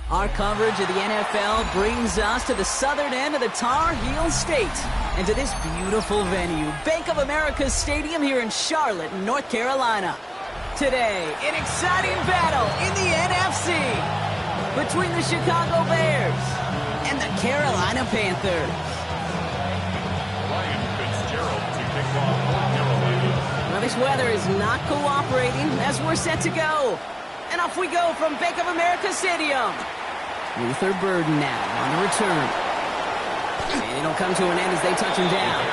Our coverage of the NFL brings us to the southern end of the Tar Heel State and to this beautiful venue, Bank of America Stadium here in Charlotte, North Carolina. Today, an exciting battle in the NFC between the Chicago Bears and the Carolina Panthers. Well, this weather is not cooperating as we're set to go. And off we go from Bank of America Stadium. Luther Burden now on the return. And it'll come to an end as they touch him down.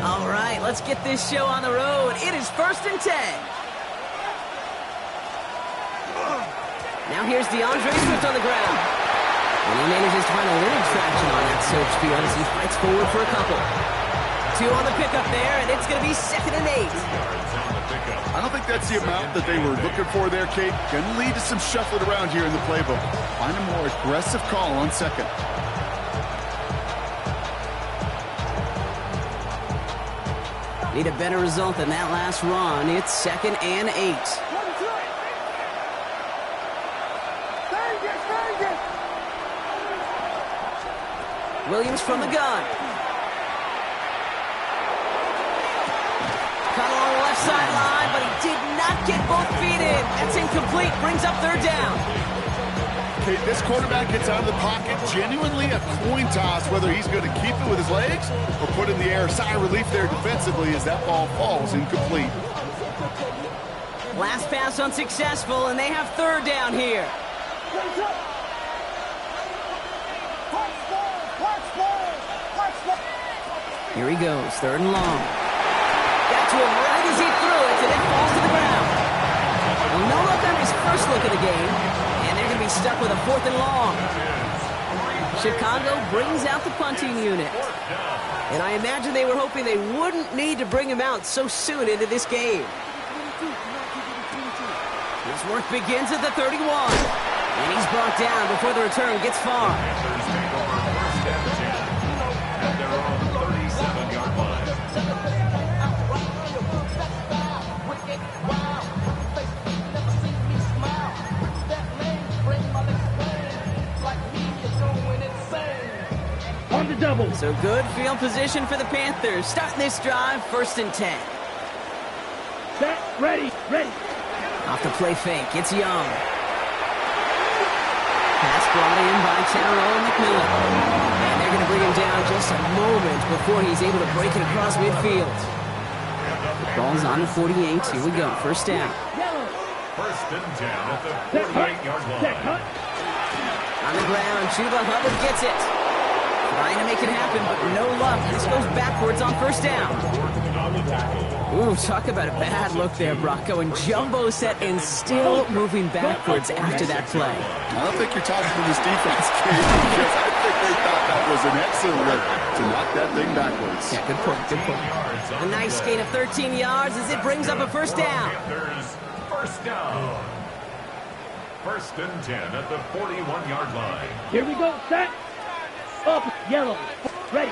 All right, let's get this show on the road. It is 1st and 10. Now here's DeAndre Swift on the ground. And he manages to find a little traction on that search field as he fights forward for a couple. 2 on the pickup there, and it's going to be 2nd and 8. I don't think that's the amount that they were looking for there, Kate. Going to lead to some shuffling around here in the playbook. Find a more aggressive call on 2nd. Need a better result than that last run. It's 2nd and 8. Williams from the gun. Cut along the left sideline, but he did not get both feet in. That's incomplete. Brings up 3rd down. Okay, this quarterback gets out of the pocket. Genuinely a coin toss whether he's going to keep it with his legs or put in the air. Sigh of relief there defensively as that ball falls incomplete. Last pass unsuccessful, and they have 3rd down here. Here he goes, 3rd and long. Got to him right as he threw it, and it falls to the ground. Well, no look on his first look at the game, and they're going to be stuck with a 4th and long. Chicago brings out the punting unit. And I imagine they were hoping they wouldn't need to bring him out so soon into this game. His work begins at the 31. And he's brought down before the return gets far. On the double. So good field position for the Panthers. Starting this drive, 1st and 10. Set, ready. Off the play fake, it's Young. Pass brought in by Tyrone McMillan. And they're going to bring him down just a moment before he's able to break it across midfield. The ball's on the 48. Here we go, 1st down. 1st and 10 at the 48-yard line. On the ground, Chuba Hubbard gets it. Trying to make it happen, but no luck. This goes backwards on 1st down. Ooh, talk about a bad look there, Brock. Going jumbo set and still moving backwards after that play. I don't think you're talking to this defense, Kate, because I think they thought that was an excellent look to knock that thing backwards. Yeah, good point. A nice gain of 13 yards as it brings up a 1st down. 1st down. 1st and 10 at the 41-yard line. Here we go, set. Up, yellow, ready.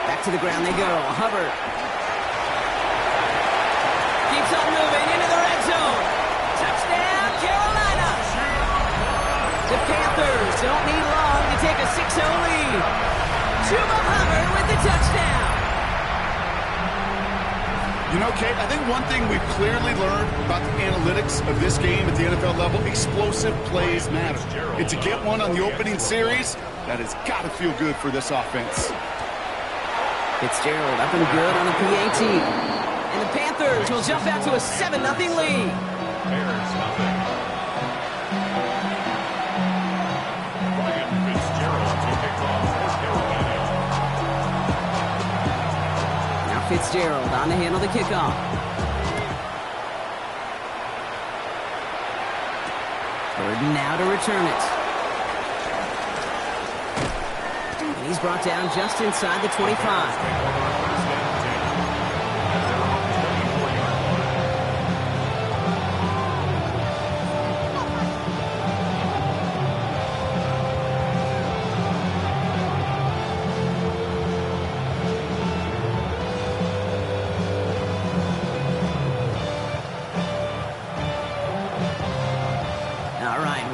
Back to the ground they go. Hubbard keeps on moving into the red zone. Touchdown, Carolina. The Panthers don't need long to take a 6-0 lead. Chuba Hubbard with the touchdown. You know, Kate, I think one thing we've clearly learned about the analytics of this game at the NFL level, explosive plays matter. And to get one on the opening series, that has got to feel good for this offense. Fitzgerald up and good on the PAT. And the Panthers will jump out to a 7-0 lead. Now Fitzgerald on to handle the kickoff. Burden now to return it. And he's brought down just inside the 25.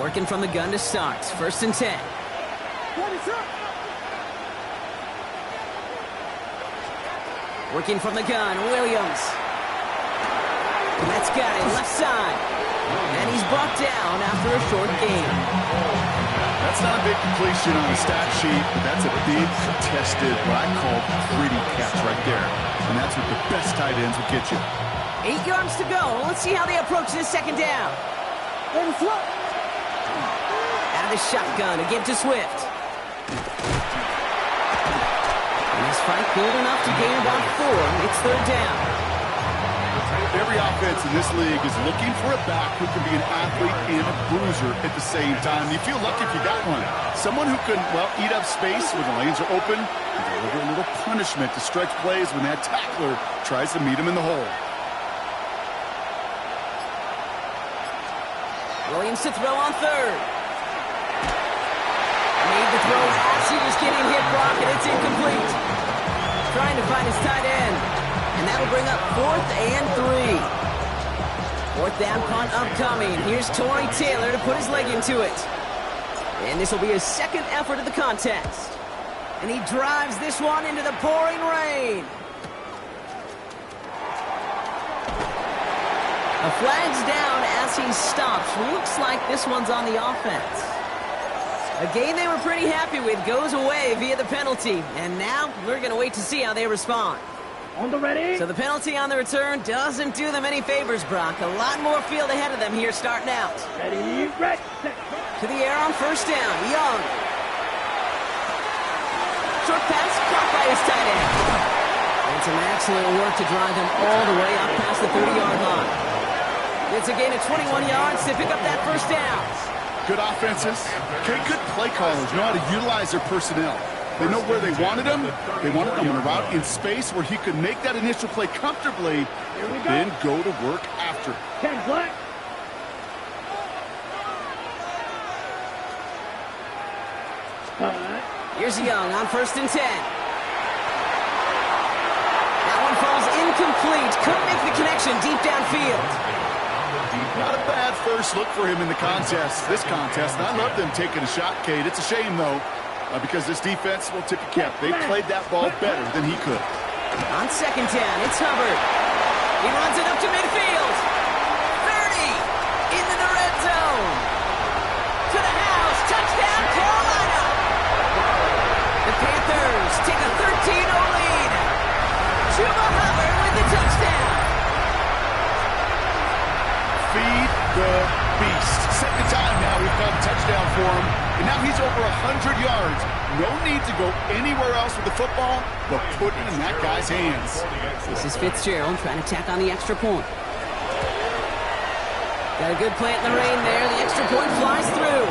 Working from the gun to start. 1st and 10. Working from the gun, Williams. And that's got it, left side. And he's brought down after a short gain. That's not a big completion on the stat sheet, but that's a big contested, what I call pretty catch right there. And that's what the best tight ends will get you. 8 yards to go. Let's see how they approach this 2nd down. Out of the shotgun, a give to Swift. And this fight good enough to gain about 4. It's 3rd down. Every offense in this league is looking for a back who can be an athlete and a bruiser at the same time. You feel lucky if you got one. Someone who can, well, eat up space when the lanes are open and deliver a little punishment to stretch plays when that tackler tries to meet him in the hole. Williams to throw on 3rd. Made the throw as he was getting hit, Brock, and it's incomplete. Trying to find his tight end. And that'll bring up 4th and 3. 4th down punt upcoming. Here's Torrey Taylor to put his leg into it. And this will be his 2nd effort of the contest. And he drives this one into the pouring rain. A flag's down as he stops. Looks like this one's on the offense. A game they were pretty happy with goes away via the penalty. And now we're going to wait to see how they respond. On the ready. So the penalty on the return doesn't do them any favors, Brock. A lot more field ahead of them here starting out. Ready, red. To the air on 1st down. Young. Short pass caught by his tight end. And some excellent work to drive him all the way up past the 30-yard line. It's a gain of 21 yards to pick up that 1st down. Good offenses. Okay, good play callers know how to utilize their personnel. They know where they wanted him. They wanted him on a route in space where he could make that initial play comfortably, then go to work after. 10 black. Here's Young on 1st and 10. That one falls incomplete. Couldn't make the connection deep downfield. Not a bad first look for him in the contest. This contest, and I love them taking a shot, Kate. It's a shame, though, because this defense will tip your cap. They played that ball better than he could. On 2nd down, it's Hubbard. He runs it up to midfield. 30 into the red zone. To the house. Touchdown, Carolina. The Panthers take a 13-0 lead. Chuba Hubbard with the touchdown. Feed the beast. 2nd time now we've got a touchdown for him. And now he's over 100 yards. No need to go anywhere else with the football, but put it in that guy's hands. This is Fitzgerald trying to tack on the extra point. Got a good plant in the rain there. The extra point flies through.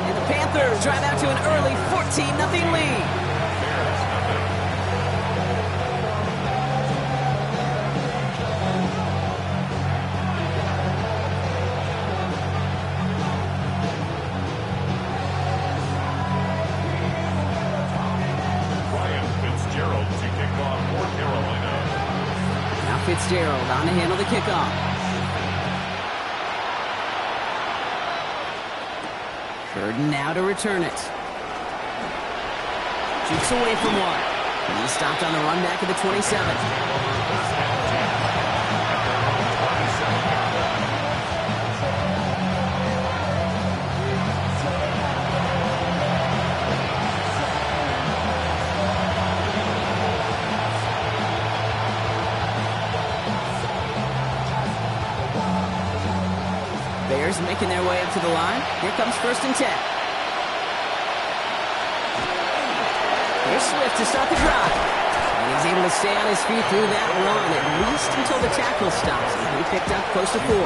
And the Panthers drive out to an early 14-0 lead. Fitzgerald on to handle the kickoff. Burden now to return it. Shoots away from one. And he's stopped on the run back of the 27. Bears making their way up to the line. Here comes 1st and 10. Here's Swift to start the drive. And he's able to stay on his feet through that run, at least until the tackle stops. He picked up close to 4.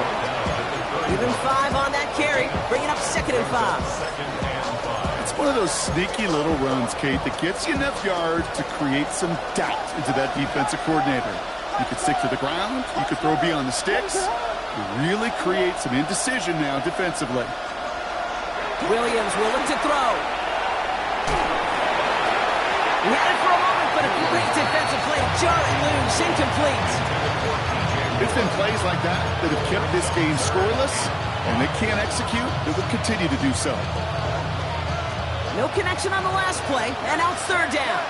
Even 5 on that carry, bringing up 2nd and 5. It's one of those sneaky little runs, Kate, that gets you enough yards to create some doubt into that defensive coordinator. You could stick to the ground. You could throw beyond the sticks. Really create some indecision now defensively. Williams will look to throw. He had it for a moment, but a great defensive play. Jarring loose, incomplete. It's been plays like that that have kept this game scoreless and they can't execute, they will continue to do so. No connection on the last play, and now it's third down.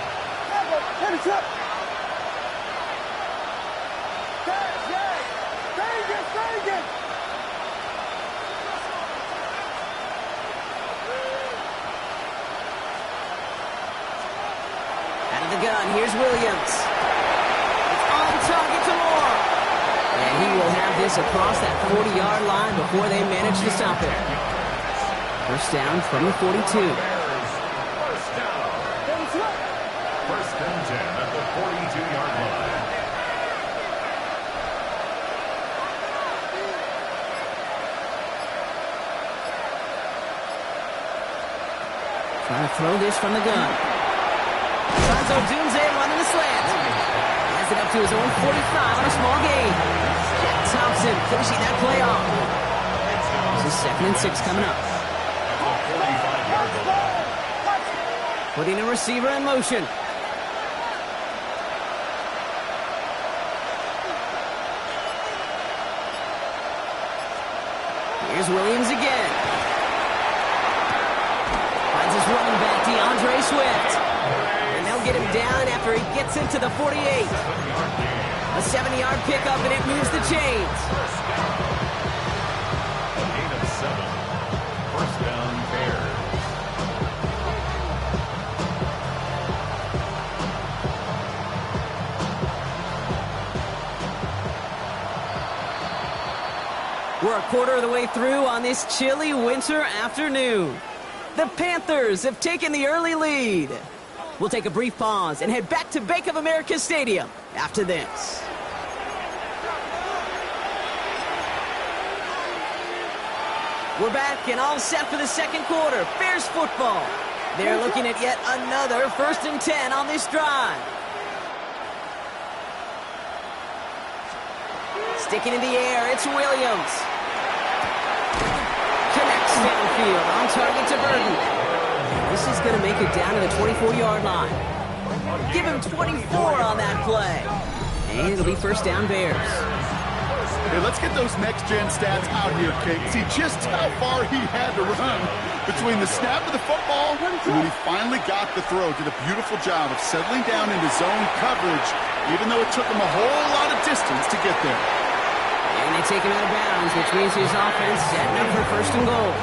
Out of the gun, here's Williams. It's on target to Moore. And he will have this across that 40-yard line before they manage to stop it. First down from the 42. First down. First and 10 at the 42-yard line. Trying to throw this from the gun. Sanzo Dunze running the slant. Has it up to his own 45 on a small gain. Thompson finishing that play off. This is 2nd and 6 coming up. Putting a receiver in motion. Here's Williams again. Finds his running back, DeAndre Swift. And they'll get him down after he gets into the 48. A 70-yard pickup, and it moves the chains. Gain of 7. First down, Bears. We're a quarter of the way through on this chilly winter afternoon. The Panthers have taken the early lead. We'll take a brief pause and head back to Bank of America Stadium after this. We're back and all set for the second quarter. Bears football. They're looking at yet another 1st and 10 on this drive. Sticking in the air, it's Williams. Connects downfield, on target to Burton. This is going to make it down to the 24-yard line. Give him 24 on that play. And it'll be first down Bears. Hey, let's get those next-gen stats out here, Kate. See just how far he had to run between the snap of the football and when he finally got the throw. Did a beautiful job of settling down into zone coverage, even though it took him a whole lot of distance to get there. And they take him out of bounds, which means his offense setting up for first and goal.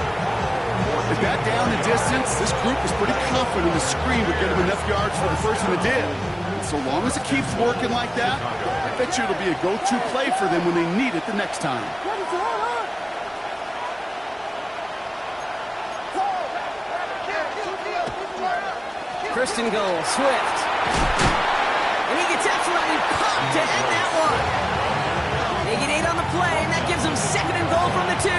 With that down and distance, this group was pretty confident the screen would get him enough yards for the person that did. And so long as it keeps working like that, I bet you it'll be a go-to play for them when they need it the next time. First and goal, Swift. And he gets absolutely popped to end that one. They get 8 on the play, and that gives them 2nd and goal from the 2.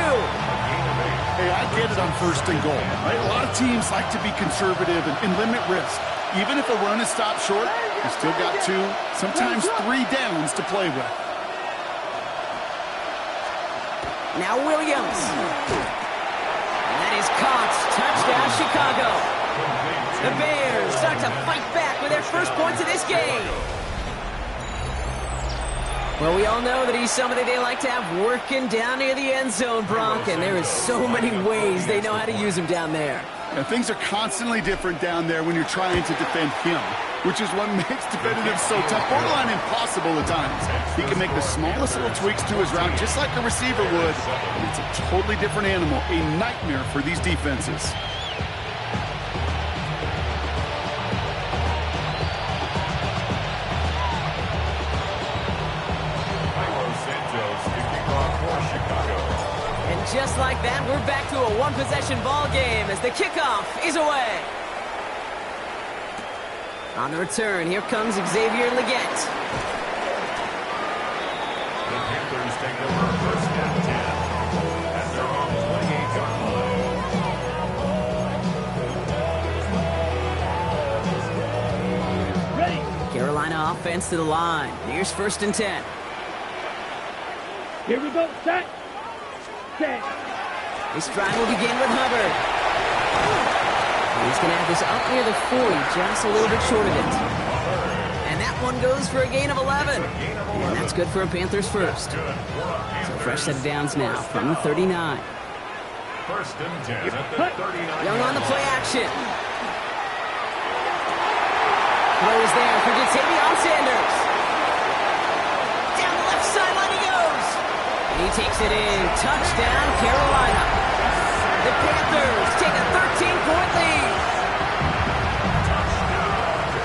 Hey, I get it on first and goal, right? A lot of teams like to be conservative and limit risk. Even if a run is stopped short, you still got 2, sometimes 3 downs to play with. Now Williams. And that is caught. Touchdown, Chicago. The Bears start to fight back with their first points of this game. Well, we all know that he's somebody they like to have working down near the end zone, Bronk, and there is so many ways they know how to use him down there. Now, things are constantly different down there when you're trying to defend him, which is what makes defending so tough, borderline impossible at times. He can make the smallest little tweaks to his route just like a receiver would, and it's a totally different animal, a nightmare for these defenses. Just like that, we're back to a one-possession ball game as the kickoff is away. On the return, here comes Xavier Leggett. The Panthers take over first and 10 at their own 28-yard line. Ready. Carolina offense to the line. Here's first and 10. Here we go. Set. Set. This drive will begin with Hubbard. He's going to have this up near the 40, just a little bit short of it. And that one goes for a gain of 11. And that's good for a Panthers first. So fresh set of downs now from the 39. First and 10 at the 39. Young on the play action. Throw is there for Jatavion Sanders. Down the left sideline he goes. And he takes it in. Touchdown, Carolina. The Panthers take a 13-point lead.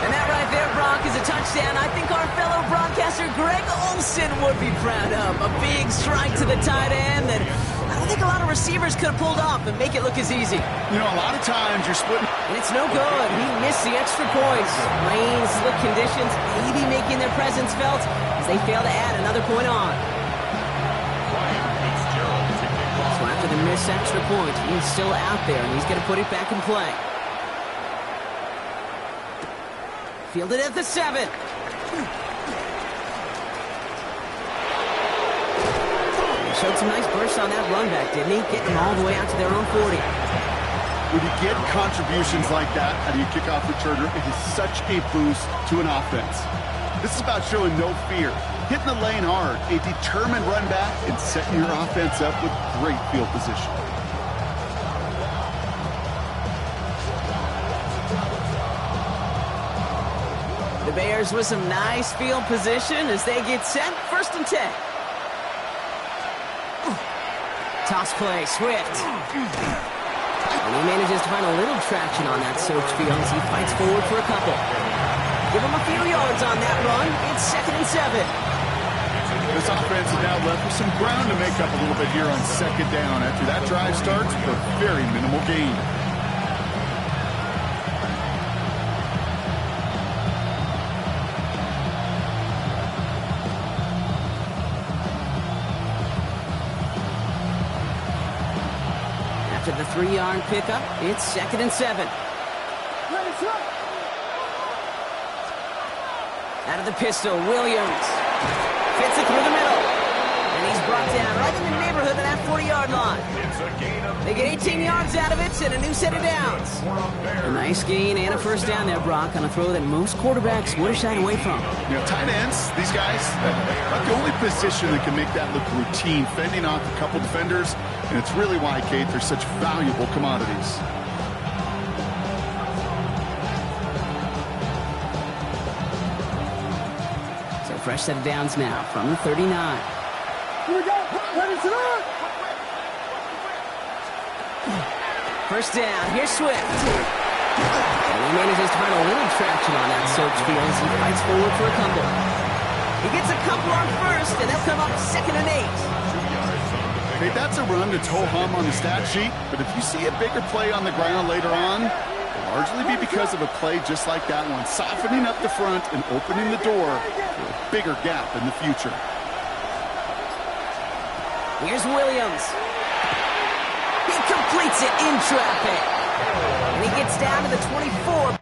And that right there, Brock, is a touchdown I think our fellow broadcaster Greg Olsen would be proud of. A big strike to the tight end that I don't think a lot of receivers could have pulled off and make it look as easy. You know, a lot of times you're splitting. And it's no good. He missed the extra points. Rain, slick conditions, maybe making their presence felt as they fail to add another point on. So after the missed extra point, he's still out there, and he's going to put it back in play. Fielded at the 7. He showed some nice bursts on that run back, didn't he? Getting them all the way out to their own 40. When you get contributions like that out of your kickoff returner, it is such a boost to an offense. This is about showing no fear, hitting the lane hard, a determined run back, and setting your offense up with great field position. The Bears with some nice field position as they get set. First and 10. Toss play, Swift. And he manages to find a little traction on that search field as he fights forward for a couple. Give him a few yards on that run. It's 2nd and 7. This offense is now left with some ground to make up a little bit here on 2nd down after that drive starts with a very minimal gain. After the 3-yard pickup, it's 2nd and 7. Out of the pistol, Williams fits it through the middle. And he's brought down right in the neighborhood of that 40-yard line. They get 18 yards out of it and a new set of downs. A nice gain and a first down there, Brock, on a throw that most quarterbacks would have shied away from. You know, tight ends, these guys, not the only position that can make that look routine, fending off a couple defenders. And it's really why, Kate, they're such valuable commodities. So fresh set of downs now from the 39. Here we go. Ready to run. First down, here's Swift. And he manages to find a little traction on that search field as he fights forward for a couple. He gets a couple on first, and they'll come up 2nd and 8. Hey, that's a run that's ho-hum on the stat sheet, but if you see a bigger play on the ground later on, it'll largely be because of a play just like that one, softening up the front and opening the door for a bigger gap in the future. Here's Williams. He completes it in traffic. And he gets down to the 24.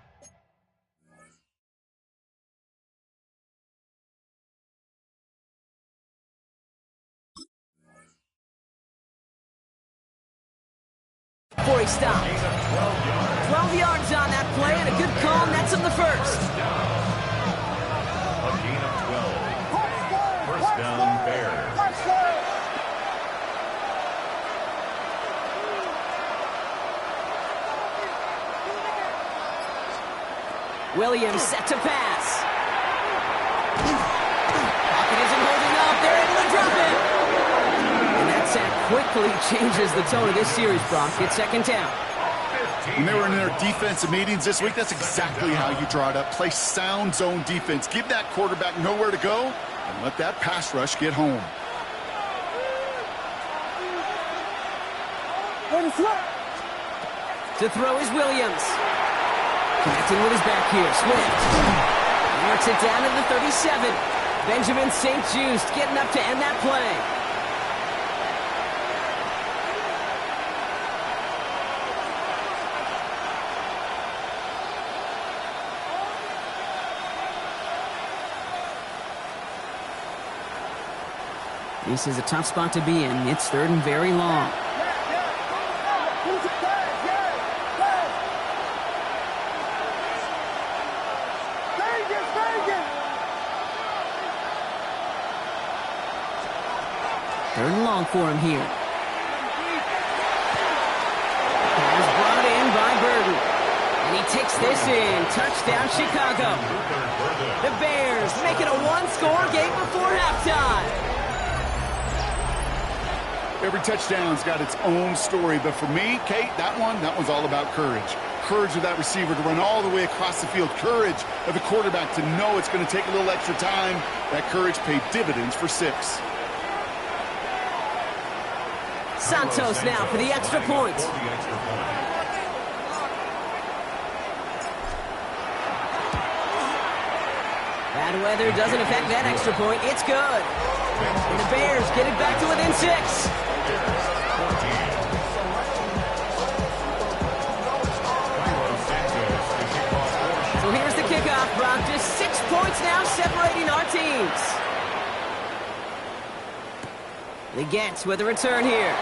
Before he stopped. 12 yards on that play and a good call, and that's on the first. A gain of 12. First down, Bears. Williams set to pass. Pocket isn't holding up. They're able to drop it. And that sack quickly changes the tone of this series, Brock. It's 2nd down. When they were in their defensive meetings this week, that's exactly how you draw it up. Play sound zone defense. Give that quarterback nowhere to go and let that pass rush get home. To throw is Williams. Connecting with his back here, Swift. Marks it down to the 37. Benjamin St. Just getting up to end that play. This is a tough spot to be in. It's 3rd and very long. Third and long for him here. And he takes this in. Touchdown, Chicago. The Bears make it a one-score game before halftime. Every touchdown's got its own story, but for me, Kate, that one's all about courage. Courage of that receiver to run all the way across the field. Courage of the quarterback to know it's going to take a little extra time. That courage paid dividends for 6. Santos now for the extra point. Bad weather doesn't affect that extra point. It's good. And the Bears get it back to within 6. So here's the kickoff, Brock. Just 6 points now separating our teams. The Gets with a return here.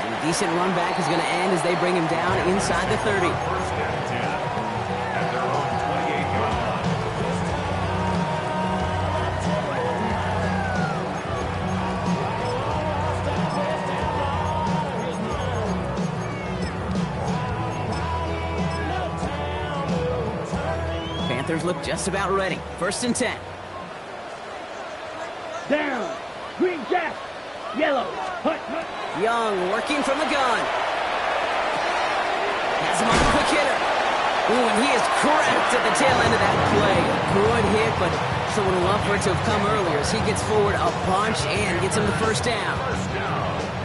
And a decent run back is going to end as they bring him down inside the 30. First and 10 at their own 28-yard line. Panthers look just about ready. First and 10. Down. Green jack. Yellow. Hut, hut. Young working from the gun. Has him on the quick hitter. Ooh, and he is cracked at the tail end of that play. Good hit, but someone would love for it to have come earlier as he gets forward a bunch and gets him the first down.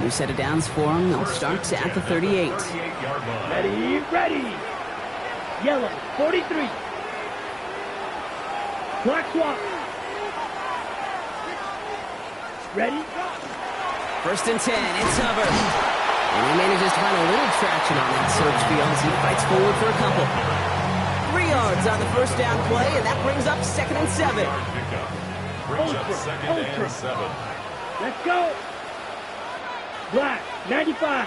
New set of downs for him. They'll start at the 38. Ready, ready. Yellow. 43. Clock swap. Ready? First and 10, it's Hubbard. And he manages to find a little traction on that search field as he fights forward for a couple. 3 yards on the first down play, and that brings up 2nd and 7. Brings up 2nd and 7. Let's go. Black, 95.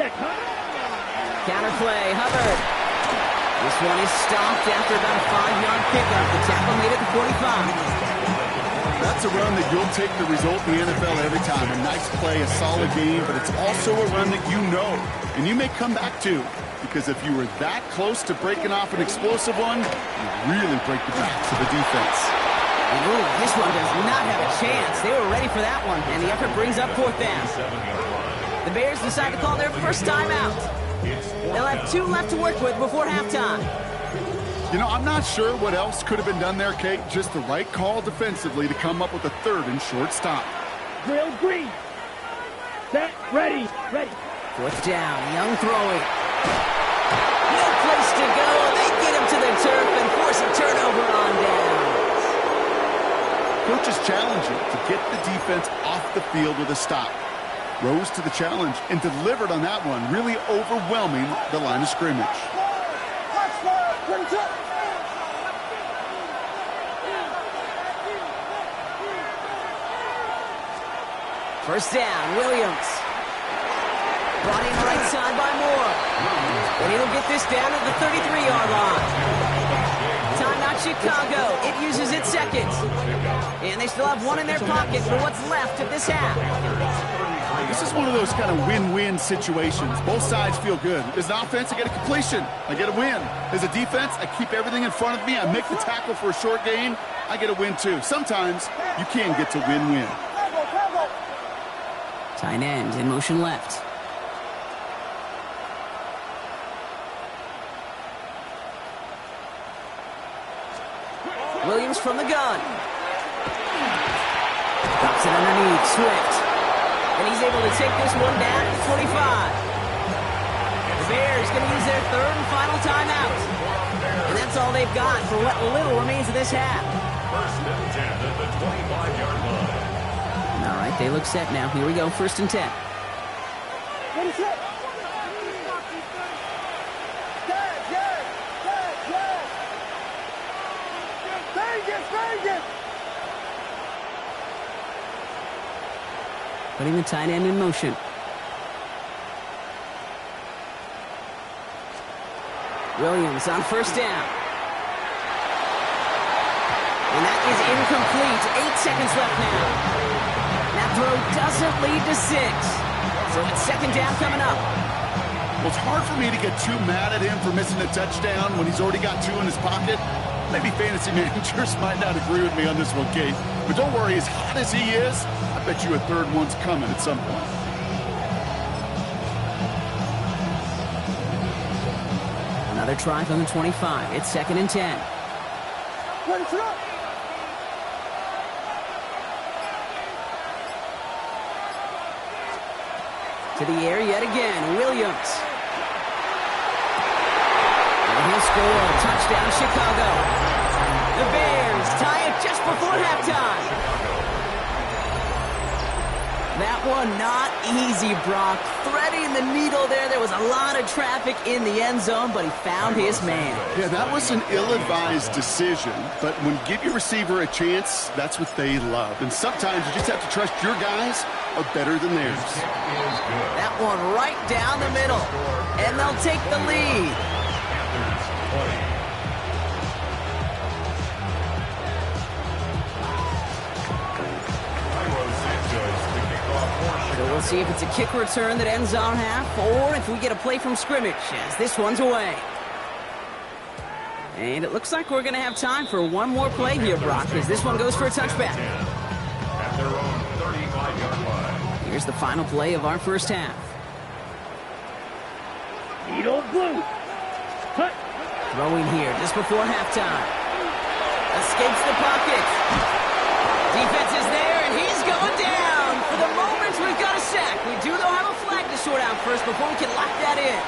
Set, huh? Counterplay, Hubbard. This one is stopped after about a 5-yard pickup. The tackle made it to 45. That's a run that you'll take the result in the NFL every time. A nice play, a solid game, but it's also a run that you know and you may come back to, because if you were that close to breaking off an explosive one, you really break the backs of the defense. And ooh, this one does not have a chance. They were ready for that one, and the effort brings up 4th down. The Bears decide to call their first timeout. They'll have 2 left to work with before halftime. You know, I'm not sure what else could have been done there, Kate. Just the right call defensively to come up with a 3rd and short stop. Drill green. Set, ready, ready. 4th down, Young throwing. No place to go. They get him to the turf and force a turnover on downs. Coaches challenge you to get the defense off the field with a stop. Rose to the challenge and delivered on that one, really overwhelming the line of scrimmage. First down, Williams. Brought in right side by Moore. And he'll get this down at the 33-yard line. Timeout Chicago. It uses its 2nd. And they still have 1 in their pocket for what's left of this half. This is one of those kind of win-win situations. Both sides feel good. As an offense, I get a completion. I get a win. As a defense, I keep everything in front of me. I make the tackle for a short gain. I get a win, too. Sometimes you can get to win-win. Tight end in motion left. Williams from the gun. Drops it underneath. Swift. And he's able to take this one down at 25. The Bears going to use their 3rd and final timeout. And that's all they've got for what little remains of this half. First and 10 at the 25-yard line. All right, they look set now. Here we go, 1st and 10. Putting the tight end in motion. Williams on first down. And that is incomplete. 8 seconds left now. That throw doesn't lead to 6. So it's second down coming up. Well, it's hard for me to get too mad at him for missing a touchdown when he's already got 2 in his pocket. Maybe fantasy managers might not agree with me on this one, Kate. But don't worry, as hot as he is, I bet you a third one's coming at some point. Another try from the 25. It's second and 10. To the air yet again, Williams. And he'll score. Touchdown, Chicago. The Bears tie it just before halftime. That one not easy, Brock. Threading the needle there. There was a lot of traffic in the end zone, but he found his man. Yeah, that was an ill-advised decision, but when you give your receiver a chance, that's what they love. And sometimes you just have to trust your guys are better than theirs. That one right down the middle, and they'll take the lead. So we'll see if it's a kick return that ends on half, or if we get a play from scrimmage, as this one's away. And it looks like we're going to have time for one more play here, Brock, as this one goes for a touchback. At their own 35-yard line. Here's the final play of our first half. Needle blue. Cut. Throwing here just before halftime. Escapes the pocket. Defense is there, and he's going down. For the moment, we've got a sack. We do, though, have a flag to sort out first before we can lock that in.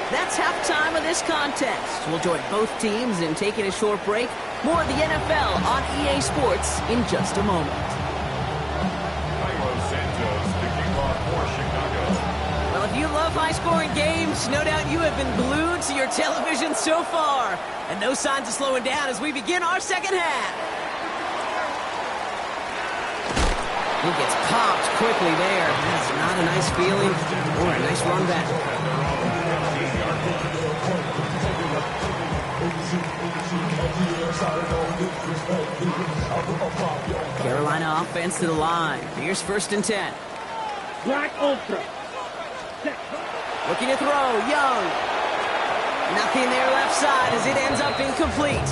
That's halftime of this contest. We'll join both teams in taking a short break. More of the NFL on EA Sports in just a moment. Well, if you love high-scoring games, no doubt you have been glued to your television so far. And no signs of slowing down as we begin our second half. He gets popped quickly there. That's not a nice feeling or a nice run back. Carolina offense to the line. Here's first and 10. Black Ultra. Looking to throw. Young. Nothing there left side as it ends up incomplete.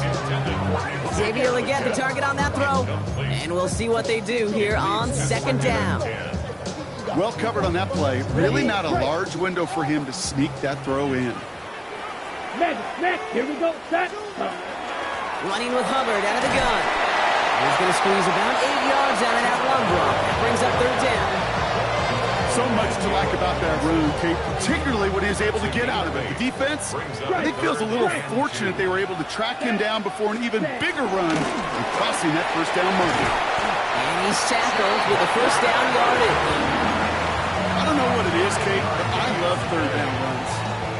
Xavier will get the target on that throw. And we'll see what they do here on second down. Well covered on that play. Really not a large window for him to sneak that throw in. Next, here we go. Set. Running with Hubbard out of the gun. He's going to squeeze about 8 yards out of that run block. That brings up third down. So much to like about that run, Kate, particularly what he was able to get out of it. The defense, I think, feels a little fortunate they were able to track him down before an even bigger run and crossing that first down marker. And he's tackled with a first down yardage. I don't know what it is, Kate, but I love third down runs.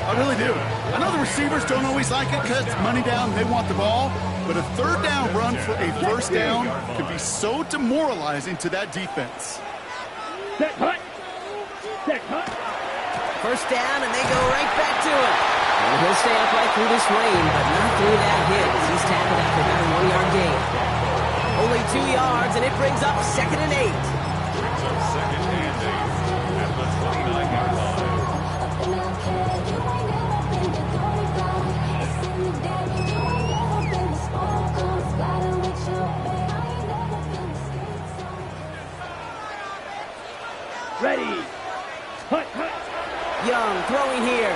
I really do. I know the receivers don't always like it because it's money down and they want the ball, but a third down run for a first down can be so demoralizing to that defense. Set, hut. Set, hut. First down, and they go right back to it. And he'll stay upright through this rain, but not through that hit as he's tackled after about a 1-yard gain. Only 2 yards, and it brings up second and 8. Brings up second and 8 at the 29-yard line. Ready. Hut, hut. Young throwing here.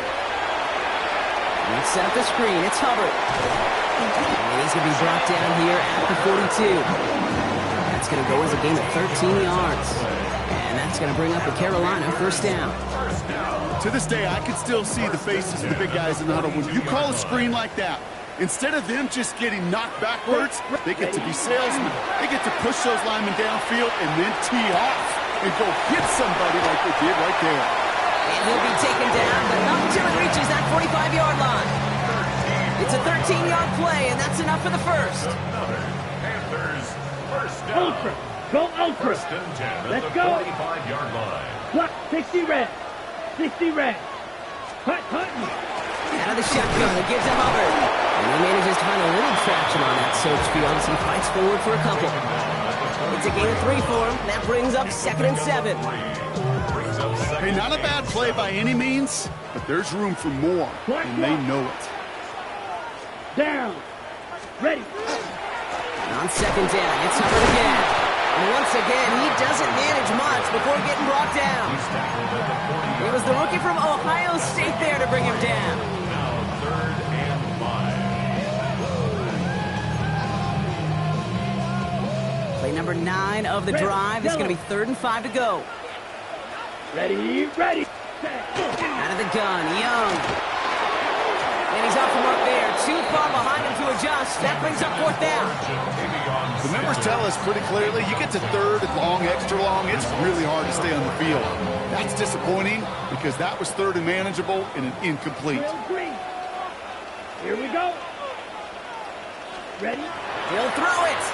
Let's set up the screen. It's Hubbard. And he's going to be brought down here at the 42. That's going to go as a gain of 13 yards. And that's going to bring up the Carolina first down. To this day, I can still see the faces of the big guys in the huddle. When you call a screen like that, instead of them just getting knocked backwards, they get to be salesmen. They get to push those linemen downfield and then tee off and go hit somebody like they did right there. And he'll be taken down, but not until it reaches that 45-yard line. It's a 13-yard play, and that's enough for the first. Panthers, first down. Ultra. Go Ultra. First and 10 Let's at the go. 45-yard line. Block. 60 red. 60 red. Hut, hut. Out of the shotgun, it gives him Hubbard. And he manages to find a little traction on that search field as he fights forward for a couple. It's a gain of 3 for him. That brings up second and 7. Brings Hey, not a bad play by any means, but there's room for more, and they know it. Down. Ready. On second down, it's Hubbard again. And once again, he doesn't manage much before getting brought down. It was the rookie from Ohio State there to bring him down. Now 3rd and 5. Play number 9 of the drive. It's going to be 3rd and 5 to go. Ready, ready. Out of the gun, Young. And he's off the mark there. Too far behind him to adjust. That brings up 4th down. The numbers tell us pretty clearly, you get to 3rd and long, extra long, it's really hard to stay on the field. That's disappointing because that was 3rd and manageable and an incomplete. Here we go. Ready? He'll throw it.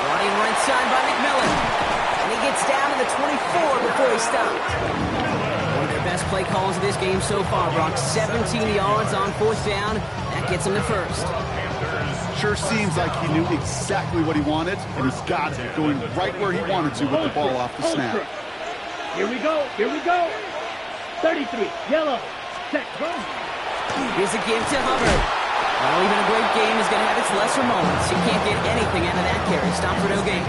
Running right side by McMillan. And he gets down to the 24 before he stopped. One of their best play calls of this game so far, Brock. 17 yards on 4th down. That gets him to 1st. Sure seems like he knew exactly what he wanted, and he's got it, going right where he wanted to with the ball off the snap. Here we go, here we go. 33, yellow, set, run. Here's a give to Hubbard. Well, even a great game is going to have its lesser moments. You can't get anything out of that carry. Stop for no gain.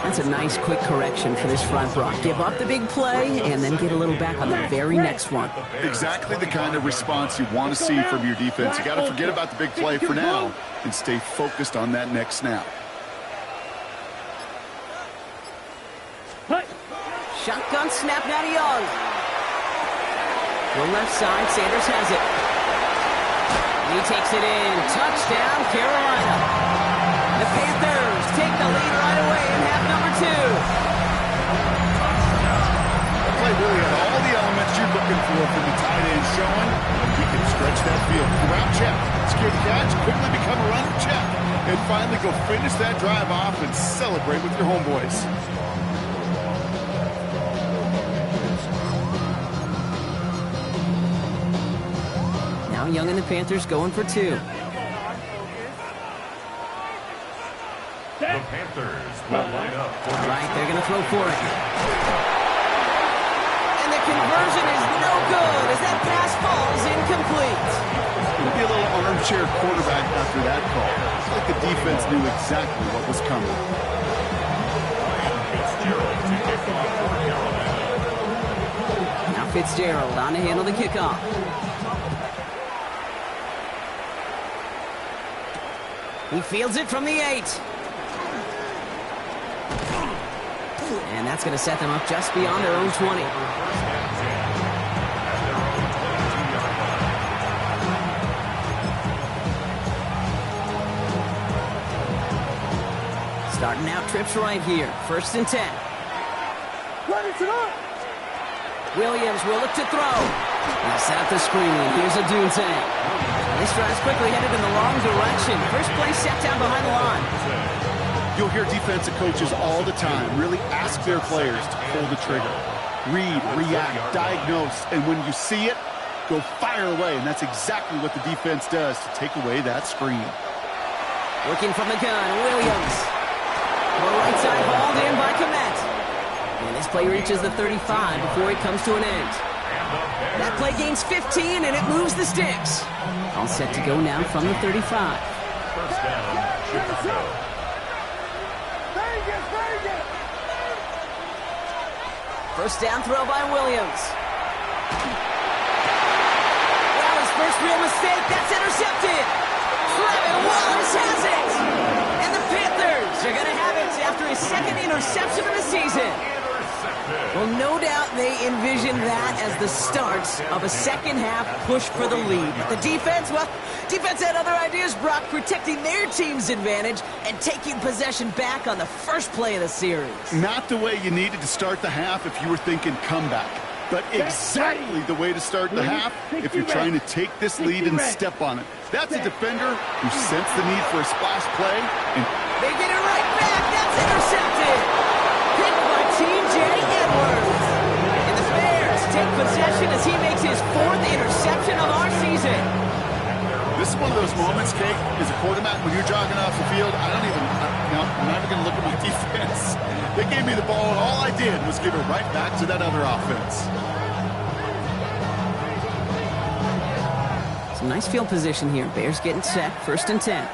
That's a nice quick correction for this front, Brock. Give up the big play and then get a little back on the very next one. Exactly the kind of response you want to see from your defense. You got to forget about the big play for now and stay focused on that next snap. Shotgun snap now to Young. The left side, Sanders has it. He takes it in. Touchdown, Carolina. The Panthers take the lead right away in half number 2. The play really had all the elements you're looking for from the tight end showing. He can stretch that field. Route check. Secure the catch. Quickly become a runner check. And finally go finish that drive off and celebrate with your homeboys. Now Young and the Panthers going for 2. The Panthers will line up for Right, they're going to throw for it. And the conversion is no good as that pass falls incomplete. It'll be a little armchair quarterback after that call. It's like the defense knew exactly what was coming. Now Fitzgerald on to handle the kickoff. He fields it from the 8. And that's going to set them up just beyond their own 20. Starting out trips right here. 1st and 10. Williams will look to throw. He'll set up the screen. Here's a Doontang. This drive's quickly headed in the wrong direction. First play set down behind the line. You'll hear defensive coaches all the time really ask their players to pull the trigger. Read, react, diagnose, and when you see it, go fire away. And that's exactly what the defense does to take away that screen. Looking from the gun, Williams. The right side hauled in by Komet. And this play reaches the 35 before it comes to an end. That play gains 15, and it moves the sticks. All set to go now from the 35. 1st down, Chicago. First down throw by Williams. Well, his first real mistake. That's intercepted. Trevin Wallace has it. And the Panthers are going to have it after his 2nd interception of the season. Well, no doubt they envisioned that as the start of a second-half push for the lead. But the defense, well, defense had other ideas, Brock, protecting their team's advantage and taking possession back on the first play of the series. Not the way you needed to start the half if you were thinking comeback, but exactly the way to start the half if you're trying to take this lead and step on it. That's a defender who sensed the need for a splash play. And they get it right back. That's intercepted. Picked by T.J. Edwards. And the Bears take possession as he makes his 4th interception of our season. this is one of those moments, Kate, as a quarterback, when you're jogging off the field, I don't even Now, I'm not even going to look at my defense. They gave me the ball, and all I did was give it right back to that other offense. Some nice field position here. Bears getting set. 1st and 10.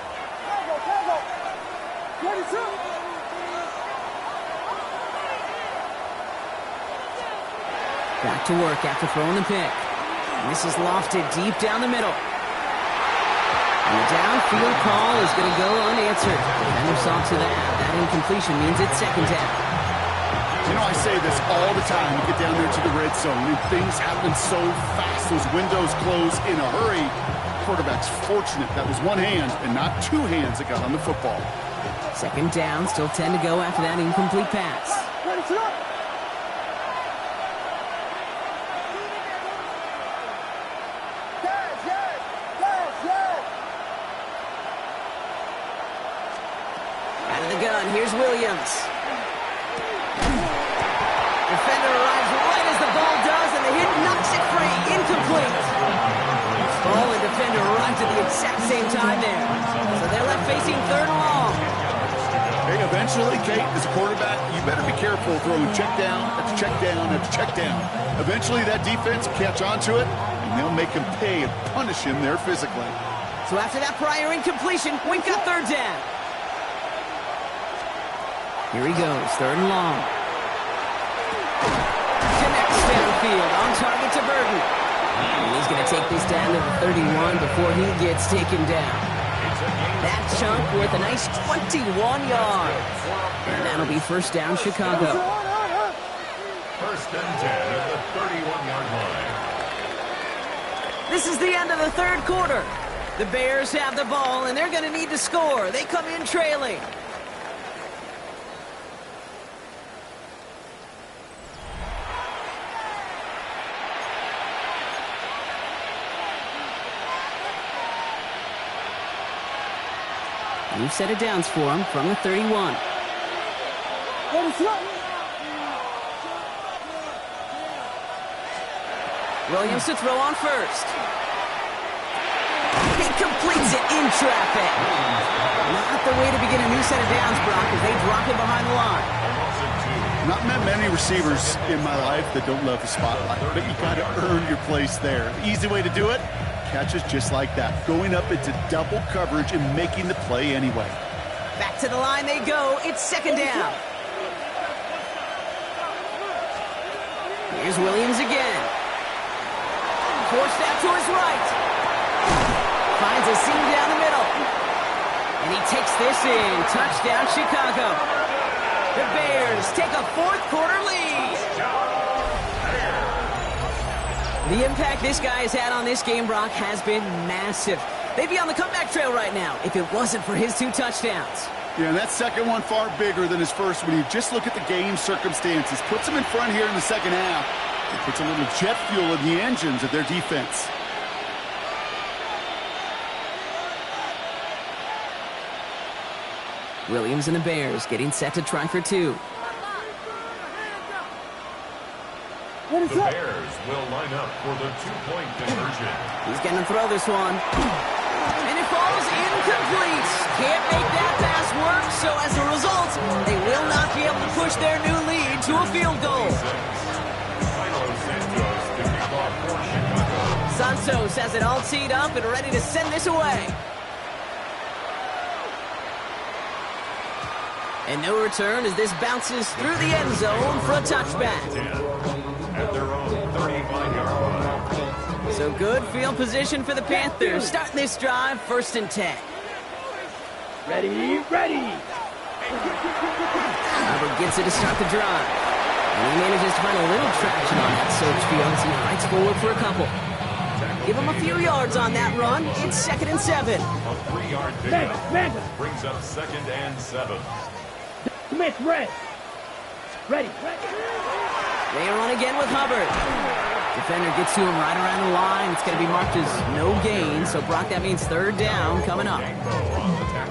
Back to work after throwing the pick. And this is lofted deep down the middle. And the downfield call is going to go unanswered. Defender saw to that. That incompletion means it's 2nd down. You know, I say this all the time. You get down there to the red zone, and things happen so fast. Those windows close in a hurry. Quarterback's fortunate that was one hand and not two hands that got on the football. 2nd down, still 10 to go after that incomplete pass. Out of the gun, here's Williams. Defender arrives right as the ball does, and the hit knocks it free. Incomplete. Ball and defender arrived at the exact same time there. So they're left facing 3rd and long. Hey, eventually, Kate, as a quarterback, you better be careful throwing check down after check down after check down. Eventually, that defense will catch on to it, and they'll make him pay and punish him there physically. So after that prior incompletion, we've got 3rd down. Here he goes, 3rd and long. Connects downfield, on target to Burton. And he's going to take this down to the 31 before he gets taken down. That chunk worth a nice 21 yards. And that'll be 1st down, Chicago. 1st and 10 at the 31-yard line. This is the end of the 3rd quarter. The Bears have the ball, and they're going to need to score. They come in trailing. New set of downs for him from the 31. Williams to throw on 1st. He completes it in traffic. Not the way to begin a new set of downs, Brock, as they drop it behind the line. Not met many receivers in my life that don't love the spotlight, but you got to earn your place there. The easy way to do it, catches just like that, going up into double coverage and making the play anyway. Back to the line they go. It's 2nd down. Here's Williams again. Forced out to his right. Finds a seam down the middle. And he takes this in. Touchdown, Chicago. The Bears take a 4th quarter lead. The impact this guy has had on this game, Brock, has been massive. They'd be on the comeback trail right now if it wasn't for his 2 touchdowns. Yeah, and that second one far bigger than his first when you just look at the game circumstances. Puts him in front here in the 2nd half. It puts a little jet fuel in the engines of their defense. Williams and the Bears getting set to try for 2. The Bears will line up for the 2-point conversion. He's going to throw this one. And it falls incomplete. Can't make that pass work, so as a result, they will not be able to push their new lead to a field goal. Santos has it all teed up and ready to send this away. And no return as this bounces through the end zone for a touchback. At their own 35-yard line. So good field position for the Panthers. Starting this drive, 1st and 10. Ready. Hubbard gets it to start the drive. And he manages to find a little traction on that search field as he fights forward for a couple. Give him a few yards on that run. It's 2nd and 7. A 3-yard pickup brings up 2nd and 7. Smith, ready. They run again with Hubbard. Defender gets to him right around the line. It's going to be marked as no gain. So, Brock, that means 3rd down coming up.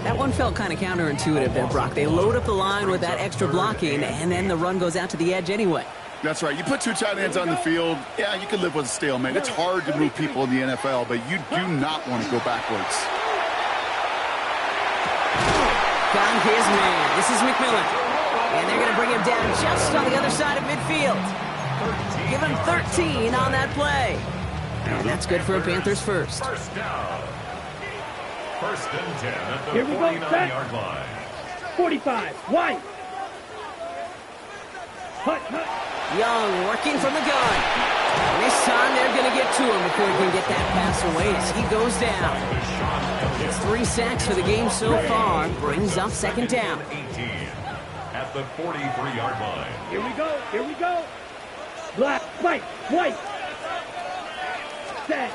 That one felt kind of counterintuitive there, Brock. They load up the line with that extra blocking, and then the run goes out to the edge anyway. That's right. You put 2 tight ends on the field, yeah, you can live with a stalemate. It's hard to move people in the NFL, but you do not want to go backwards. on his man. This is McMillan. And they're going to bring him down just on the other side of midfield. Give him 13 on that play. And that's good for a Panthers first. First down. First and 10 at the Here we go, 49-yard line. 45, White. Hut, hut. Young working from the gun. And this time they're going to get to him before he can get that pass away as he goes down. It's 3 sacks for the game so far. Brings up second down. 18 at the 43-yard line. Here we go, here we go. Black, White, White. Set.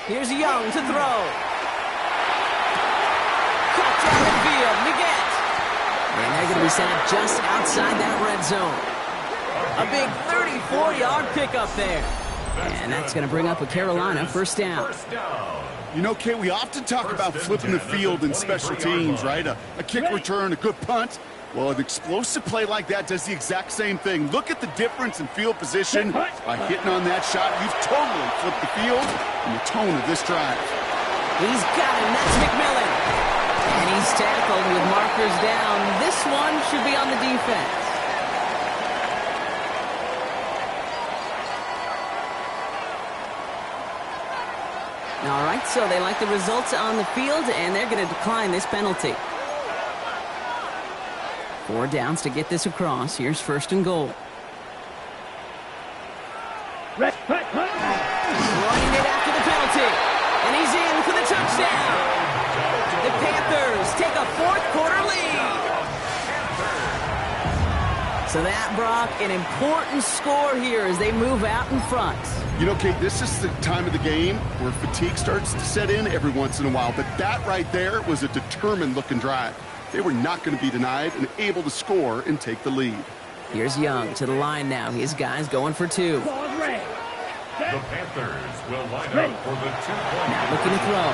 Here's Young to throw. Cut down the field. Miguel. And they're going to be sent just outside that red zone. A big 34-yard pickup there. And that's going to bring up a Carolina first down. First down. You know, Kay, we often talk about flipping the field in special teams, right? A kick return, a good punt. Well, an explosive play like that does the exact same thing. Look at the difference in field position. By hitting on that shot, you've totally flipped the field and the tone of this drive. He's got him. That's McMillan. And he's tackled with markers down. This one should be on the defense. All right, so they like the results on the field, and they're going to decline this penalty. 4 downs to get this across. Here's first and goal. Red, hut, hut. Running it after the penalty. And he's in for the touchdown. The Panthers take a fourth-quarter lead. So that, Brock, an important score here as they move out in front. You know, Kate, this is the time of the game where fatigue starts to set in every once in a while. But that right there was a determined-looking drive. They were not going to be denied and able to score and take the lead. Here's Young to the line now. His guys going for 2. Ball red. The Panthers will line up for the 2-point. Now looking to throw.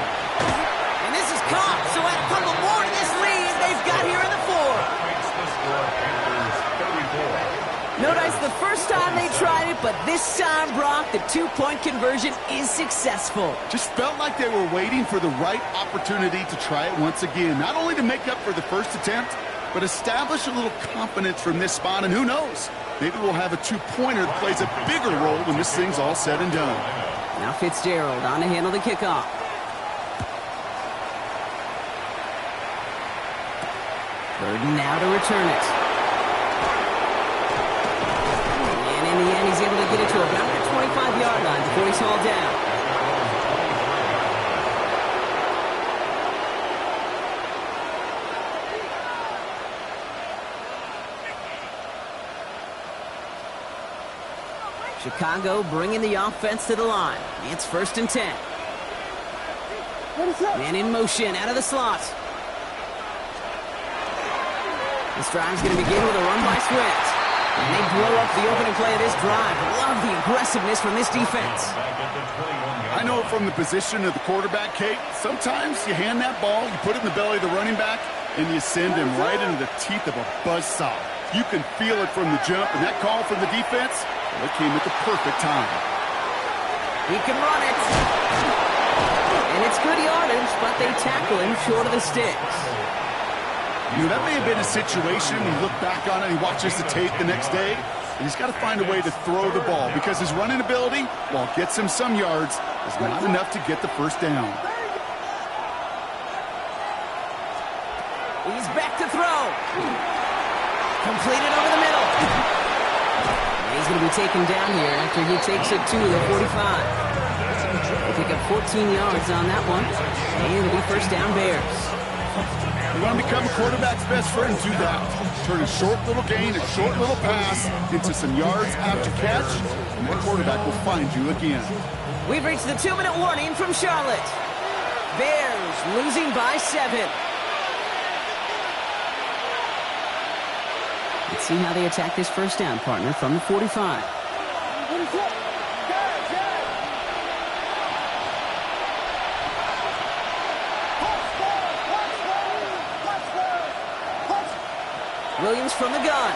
And this is caught, so add a couple more to this lead they've got here in the 4th. Makes the score Panthers 34. Notice the first time they tried it, but this time, Brock, the 2-point conversion is successful. Just felt like they were waiting for the right opportunity to try it once again. Not only to make up for the first attempt, but establish a little confidence from this spot. And who knows, maybe we'll have a 2-pointer that plays a bigger role when this thing's all said and done. Now Fitzgerald on to handle the kickoff. Burden now to return it. In the end, he's able to get it to about the 25-yard line before he's hauled down. Chicago bringing the offense to the line. It's first and 10. Man in motion out of the slot. This drive's going to begin with a run by Swift. And they blow up the opening play of this drive. Love the aggressiveness from this defense. I know from the position of the quarterback, Kate, sometimes you hand that ball, you put it in the belly of the running back, and you send him right into the teeth of a buzzsaw. You can feel it from the jump, and that call from the defense, well, it came at the perfect time. He can run it. And it's good yardage, but they tackle him short of the sticks. You know, that may have been a situation, you look back on it, he watches the tape the next day, and he's got to find a way to throw the ball because his running ability, while it gets him some yards, is not enough to get the first down. He's back to throw. Completed over the middle. And he's going to be taken down here after he takes it to the 45. They pick up 14 yards on that one, and it'll be first down Bears. You want to become a quarterback's best friend, do that. Turn a short little gain, a short little pass into some yards after catch, and that quarterback will find you again. We've reached the 2-minute warning from Charlotte. Bears losing by 7. Let's see how they attack this first down, partner, from the 45. Williams from the gun.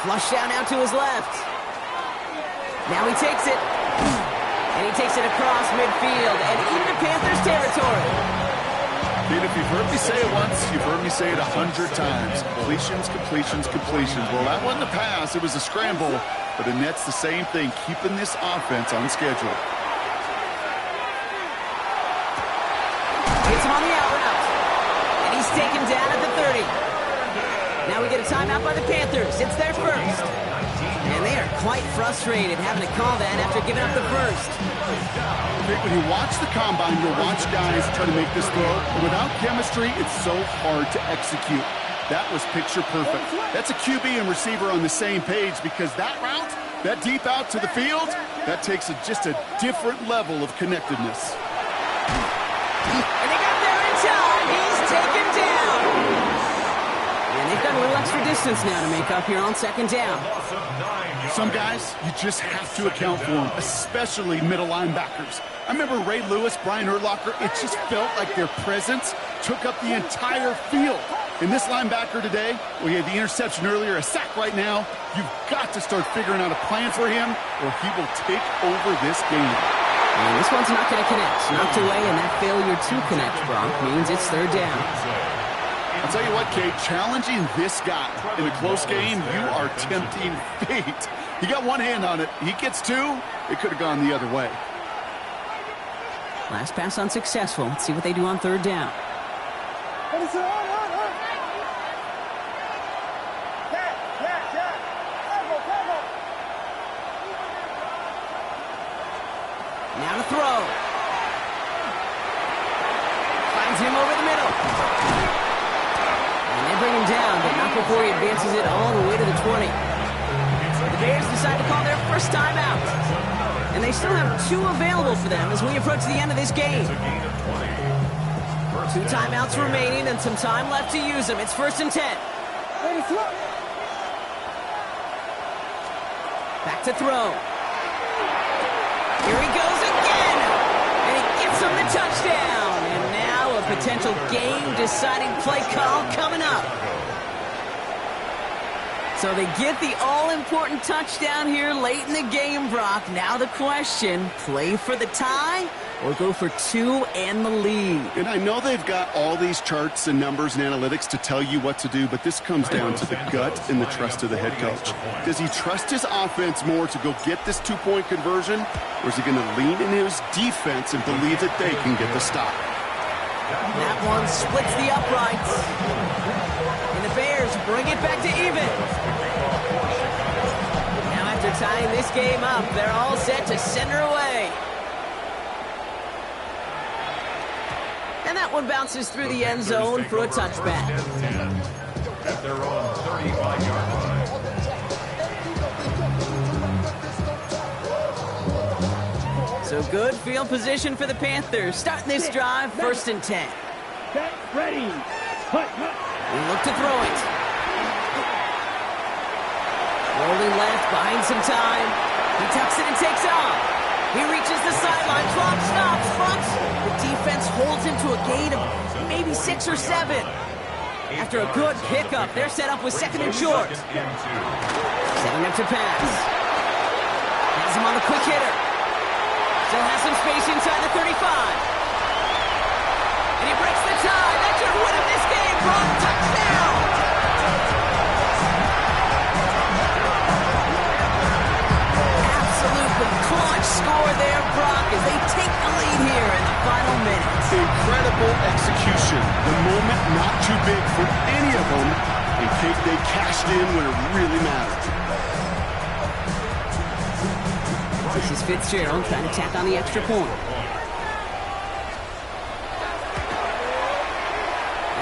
Flush down now to his left. Now he takes it. And he takes it across midfield and into Panthers territory. Kid, if you've heard me say it once, you've heard me say it 100 times. Completions, completions, completions. Well, that wasn't a pass. It was a scramble. But the net's the same thing, keeping this offense on schedule. Hits him on the out route. And he's taken down at the 30. Now we get a timeout by the Panthers. It's their first. And they are quite frustrated having to call that after giving up the first. When you watch the combine, you'll watch guys try to make this throw. And without chemistry, it's so hard to execute. That was picture perfect. That's a QB and receiver on the same page because that route, that deep out to the field, that takes just a different level of connectedness. And they got there in time. He's taken down. And they've got a little extra distance now to make up here on second down. Some guys, you just have to account for them, especially middle linebackers. I remember Ray Lewis, Brian Urlacher, it just felt like their presence took up the entire field. And this linebacker today, well, he had the interception earlier, a sack right now. You've got to start figuring out a plan for him or he will take over this game. And this one's not going to connect. Knocked away, and that failure to connect, Brock, means it's third down. I'll tell you what, Kate, challenging this guy in a close game, you are tempting fate. He got one hand on it. He gets two. It could have gone the other way. Last pass unsuccessful. Let's see what they do on third down. Now to throw. Finds him over the middle. And they bring him down, but not before he advances it all the way to the 20. The Bears decide to call their first timeout. And they still have two available for them as we approach the end of this game. 2 timeouts remaining and some time left to use them. It's 1st and 10. Back to throw. Here he goes again. And he gets him the touchdown. And now a potential game-deciding play call coming up. So they get the all-important touchdown here late in the game, Brock. Now the question, play for the tie or go for 2 and the lead? And I know they've got all these charts and numbers and analytics to tell you what to do, but this comes down to the gut and the trust of the head coach. Does he trust his offense more to go get this 2-point conversion, or is he going to lean in his defense and believe that they can get the stop? That one splits the uprights. And the Bears bring it back to even. Now after tying this game up, they're all set to send her away. And that one bounces through the end zone for a touchback. At their own 35-yard line. So good field position for the Panthers. Starting this drive, 1st and 10. Ready. Hut. We look to throw it. Rolling left, buying some time. He tucks it and takes off. He reaches the sideline, clock stops, front. The defense holds him to a gain of maybe 6 or 7. After a good pickup, they're set up with 2nd and short. Setting up to pass. Has him on the quick hitter. Still has some space inside the 35. And he breaks the tie. That should win him this game. Brock, touchdown! Absolutely clutch score there, Brock, as they take the lead here in the final minutes. Incredible execution. The moment not too big for any of them. And Kate, they cashed in when it really mattered. This is Fitzgerald trying to tack on the extra point.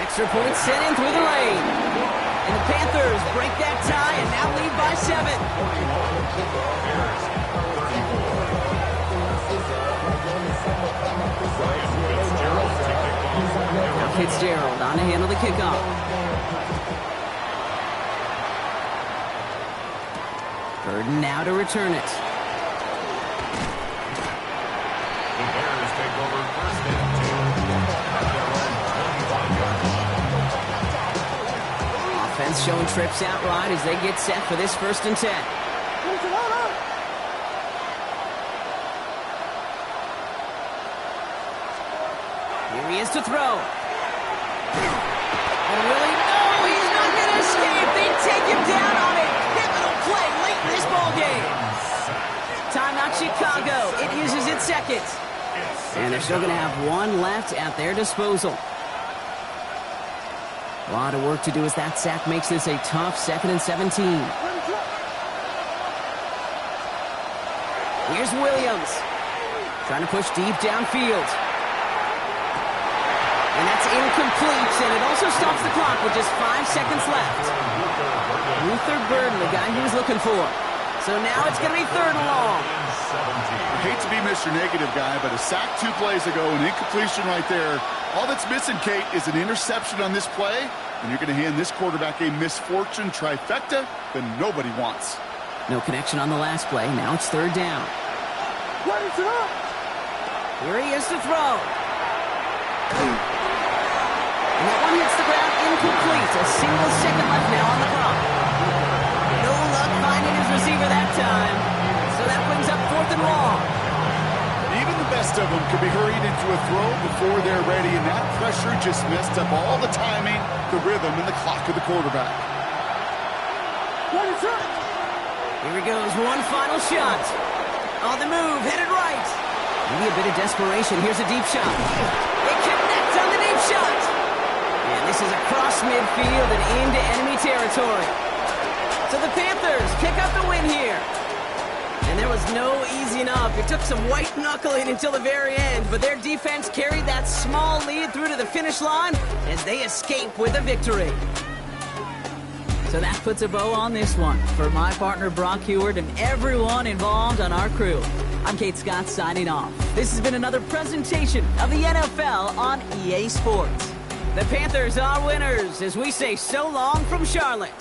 Extra point sent in through the lane. And the Panthers break that tie and now lead by 7. Now Fitzgerald on to handle the kickoff. Burden now to return it. The Bears take over 1st and 10 at their own 25-yard line. Offense showing trips out right as they get set for this 1st and 10. Here he is to throw. seconds. And they're still going to have one left at their disposal. A lot of work to do as that sack makes this a tough 2nd and 17. Here's Williams. Trying to push deep downfield. And that's incomplete, and it also stops the clock with just 5 seconds left. Luther Burden, the guy he was looking for. So now it's going to be 3rd and long. I hate to be Mr. Negative guy, but a sack 2 plays ago, an incompletion right there. All that's missing, Kate, is an interception on this play, and you're going to hand this quarterback a misfortune trifecta that nobody wants. No connection on the last play. Now it's 3rd down. What is up? Here he is to throw. And that one hits the ground incomplete. A single second left now on the clock. No luck finding his receiver that time. So that brings up 4th and long. Even the best of them could be hurried into a throw before they're ready, and that pressure just messed up all the timing, the rhythm, and the clock of the quarterback. What is up? Here he goes, one final shot. On the move, headed right. Maybe a bit of desperation. Here's a deep shot. They connect on the deep shot. And this is across midfield and into enemy territory. So the Panthers pick up the win here. And there was no easing up. It took some white knuckling until the very end, but their defense carried that small lead through to the finish line as they escape with a victory. So that puts a bow on this one. For my partner Brock Heward and everyone involved on our crew, I'm Kate Scott signing off. This has been another presentation of the NFL on EA Sports. The Panthers are winners as we say so long from Charlotte.